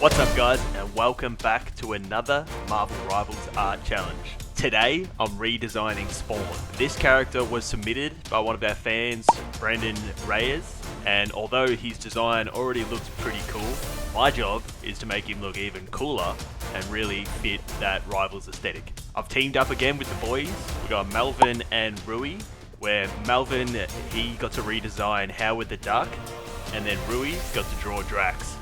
What's up guys, and welcome back to another Marvel Rivals Art Challenge. Today, I'm redesigning Spawn. This character was submitted by one of our fans, Brandon Reyes, and although his design already looks pretty cool, my job is to make him look even cooler and really fit that Rivals aesthetic. I've teamed up again with the boys. We got Melvin and Rui, where Melvin, he got to redesign Howard the Duck, and then Rui got to draw Drax.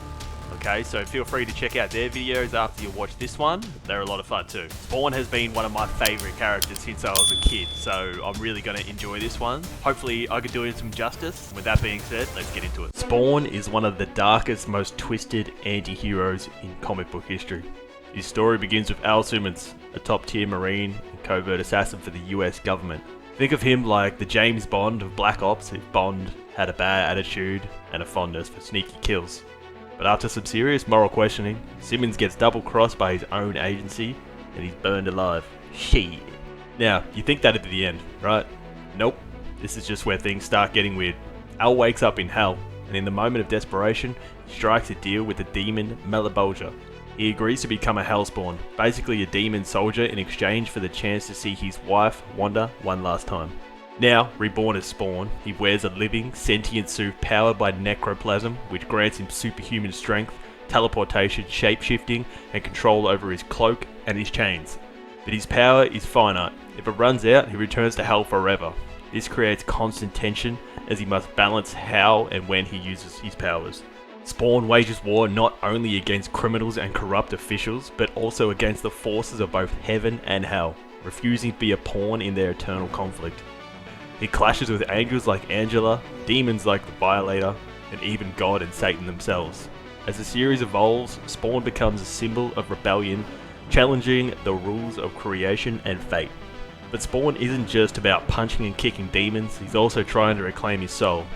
Okay, so feel free to check out their videos after you watch this one. They're a lot of fun too. Spawn has been one of my favourite characters since I was a kid, so I'm really going to enjoy this one. Hopefully I can do it some justice. With that being said, let's get into it. Spawn is one of the darkest, most twisted anti-heroes in comic book history. His story begins with Al Simmons, a top-tier Marine and covert assassin for the US government. Think of him like the James Bond of Black Ops if Bond had a bad attitude and a fondness for sneaky kills. But after some serious moral questioning, Simmons gets double-crossed by his own agency and he's burned alive. Shit. Now, you think that'd be the end, right? Nope. This is just where things start getting weird. Al wakes up in hell, and in the moment of desperation, he strikes a deal with the demon Malebolgia. He agrees to become a Hellspawn, basically a demon soldier in exchange for the chance to see his wife, Wanda, one last time. Now, reborn as Spawn, he wears a living, sentient suit powered by necroplasm, which grants him superhuman strength, teleportation, shape-shifting, and control over his cloak and his chains. But his power is finite. If it runs out, he returns to Hell forever. This creates constant tension, as he must balance how and when he uses his powers. Spawn wages war not only against criminals and corrupt officials, but also against the forces of both heaven and hell, refusing to be a pawn in their eternal conflict. He clashes with angels like Angela, demons like the Violator, and even God and Satan themselves. As the series evolves, Spawn becomes a symbol of rebellion, challenging the rules of creation and fate. But Spawn isn't just about punching and kicking demons, he's also trying to reclaim his soul.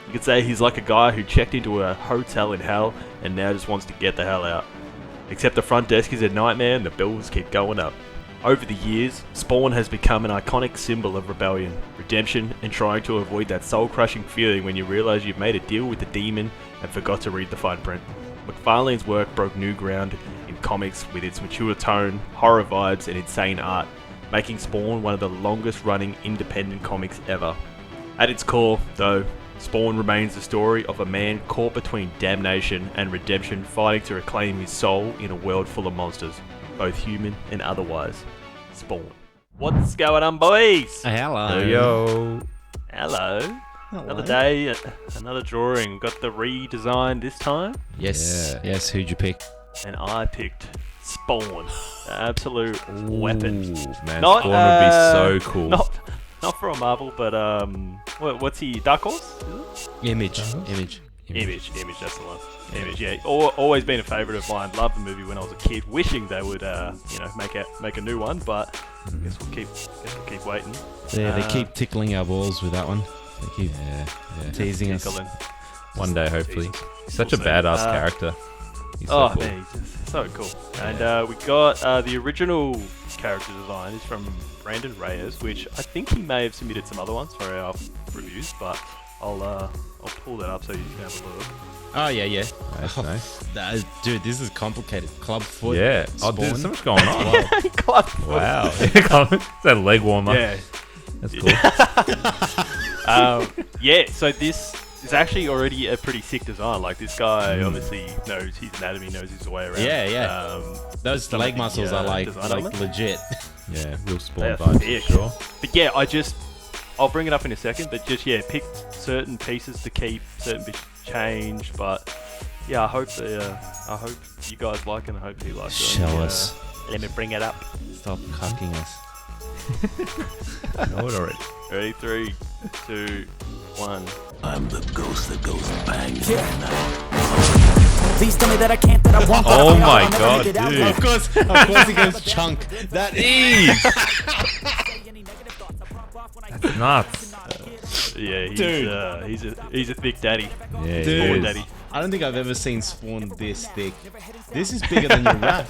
You could say he's like a guy who checked into a hotel in hell and now just wants to get the hell out. Except the front desk is a nightmare and the bills keep going up. Over the years, Spawn has become an iconic symbol of rebellion, redemption, and trying to avoid that soul-crushing feeling when you realise you've made a deal with the demon and forgot to read the fine print. McFarlane's work broke new ground in comics with its mature tone, horror vibes, and insane art, making Spawn one of the longest-running independent comics ever. At its core, though, Spawn remains the story of a man caught between damnation and redemption, fighting to reclaim his soul in a world full of monsters, both human and otherwise. Spawn. What's going on, boys? Hello. Yo. Hello. Another day, another drawing. We've got the redesign this time, Yes. Yeah. Yes. Who'd you pick? and I picked Spawn. The absolute weapon. Man, Not, Spawn would be so cool. Not for a Marvel, but what's he? Dark Horse? Is it? Image. Image, that's the one. Image, yeah. Always been a favourite of mine. Loved the movie when I was a kid. Wishing they would, make a new one, but I guess we'll keep waiting. Yeah, they keep tickling our balls with that one. They keep teasing us. Tickling. One day, hopefully. Jesus. He's such a We'll see. badass character. He's so Oh cool. man, he's just so cool. And we got the original character design is from Brandon Reyes, which I think he may have submitted some other ones for our reviews, but I'll pull that up so you can have a look. Oh yeah. Nice. Dude, this is complicated. Club foot. Yeah. Oh, Spawn. there's so much going on. Club. Wow. Is that a leg warmer? Yeah. That's cool. Yeah. So this is actually already a pretty sick design. Like this guy obviously knows his anatomy, knows his way around. Yeah. Those some leg of the, muscles are like design elements. legit. Yeah, real They Spawn are vibes thick. for sure. But yeah, I'll bring it up in a second, but just picked certain pieces to keep, certain bits to change. But yeah, I hope you guys like it, and I hope he likes it. Show us. Let me bring it up. Stop cucking us. I know it already. Ready? 3, 2, 1. I'm the ghost that goes bang. Please tell me that I can't, that I won't. Oh my god, dude. Of course he goes chunk. That is. That's nuts. Yeah, he's a thick daddy. Yeah, he Spawn is. daddy. I don't think I've ever seen Spawn this thick. This is bigger than your wrap.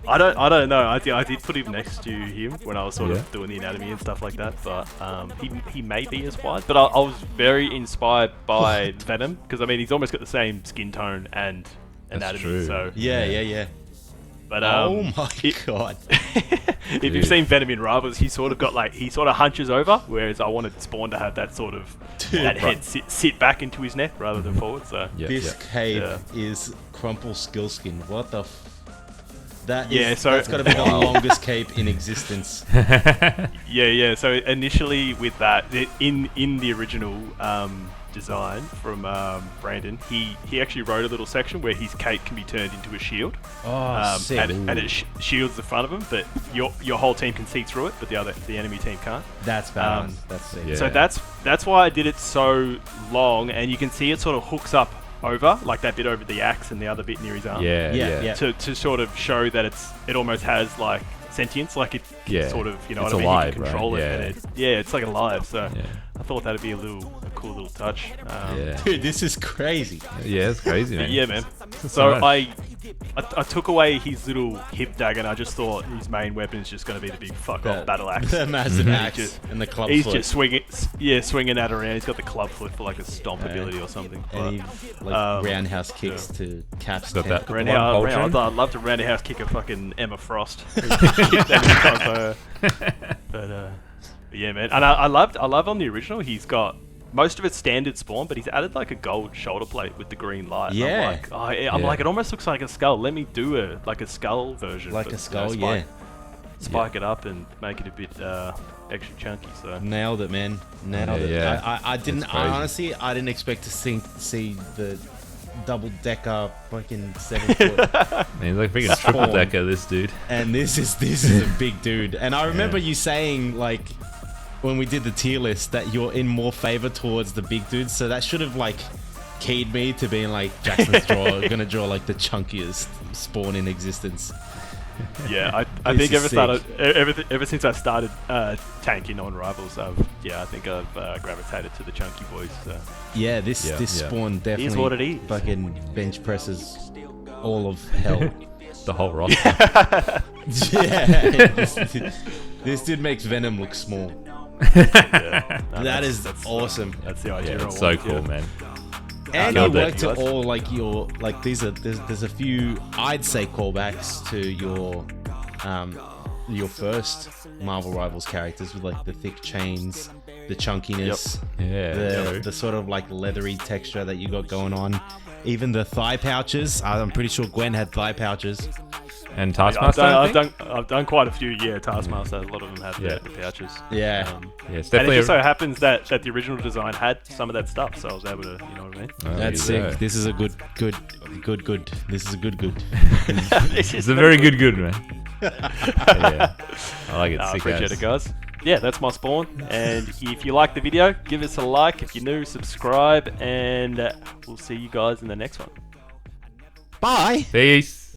I don't know. I did put him next to him when I was sort Yeah. of doing the anatomy and stuff like that. But he may be as wide. But I was very inspired by Venom because I mean he's almost got the same skin tone and anatomy. true. So, Yeah. but Oh my god. if you've seen Venom in Rivals, he sort of hunches over, whereas I wanted Spawn to have that sort of that head sit back into his neck rather than forward. So Yeah, This cape Yeah. is Crumple Skillskin. What the so that's got to be the longest cape in existence. yeah. So initially with that, in the original design from Brandon, he actually wrote a little section where his cape can be turned into a shield. Oh, sick. and it shields the front of him, but your whole team can see through it, but the enemy team can't. That's badass. That's sick. Yeah. So that's why I did it so long, and you can see it sort of hooks up over, like that bit over the axe and the other bit near his arm. Yeah. To sort of show that it almost has like sentience, like it can sort of, you know It's what I mean? alive, You can control right? it, and it's like alive. So Yeah. I thought that'd be a cool little touch. Dude, this is crazy. Yeah, it's crazy, man. Yeah, man. So nice. I took away his little hip dagger, and I just thought his main weapon is just going to be the big fuck off battle axe. The massive axe Just- and the club He's foot. just swinging that around. He's got the club foot for like a stomp ability or something. and he roundhouse kicks to Cap's Got that- tentacle. Roundhouse- I'd love to roundhouse kick a fucking Emma Frost. Kick that in the front, but yeah, man. And I love on the original. He's got most of it's standard Spawn, but he's added like a gold shoulder plate with the green light. Yeah. I'm like, it almost looks like a skull. Let me do a skull version. Like but, a skull, spike it up and make it a bit extra chunky. So Nailed it, man. Nailed it. Yeah. I didn't. That's I crazy. honestly, I didn't expect to see the double decker fucking 7 foot. Man, he's like freaking triple Spawn. decker, this dude. And this is a big dude. And I remember you saying like when we did the tier list that you're in more favor towards the big dudes. So that should have like keyed me to being like Jackson's gonna draw like the chunkiest Spawn in existence. yeah, I This think is ever since I started tanking on Rivals, I think I've gravitated to the chunky boys. So. Yeah, this Yeah. Spawn definitely what it is. fucking bench presses all of hell. The whole roster. Yeah, this dude makes Venom look small. Yeah, no, That is that's awesome. That's the idea. Yeah, I it's so want, cool, yeah. man. And you Killed it, work to guys. all like your like there's a few I'd say callbacks to your first Marvel Rivals characters with like the thick chains, the chunkiness, Yeah. the sort of like leathery texture that you got going on. Even the thigh pouches. I'm pretty sure Gwen had thigh pouches. And I've Taskmaster, I think? done quite a few. Yeah, Taskmaster. A lot of them have the pouches. Yeah. Yeah, it's And it definitely just so happens that the original design had some of that stuff, so I was able to, you know what I mean? That's sick. This is a good. This is a good. It's a very good, man. Yeah. I like it. I Sick appreciate as. it, guys. Yeah, that's my Spawn. And if you like the video, give us a like. If you're new, subscribe, and we'll see you guys in the next one. Bye. Peace.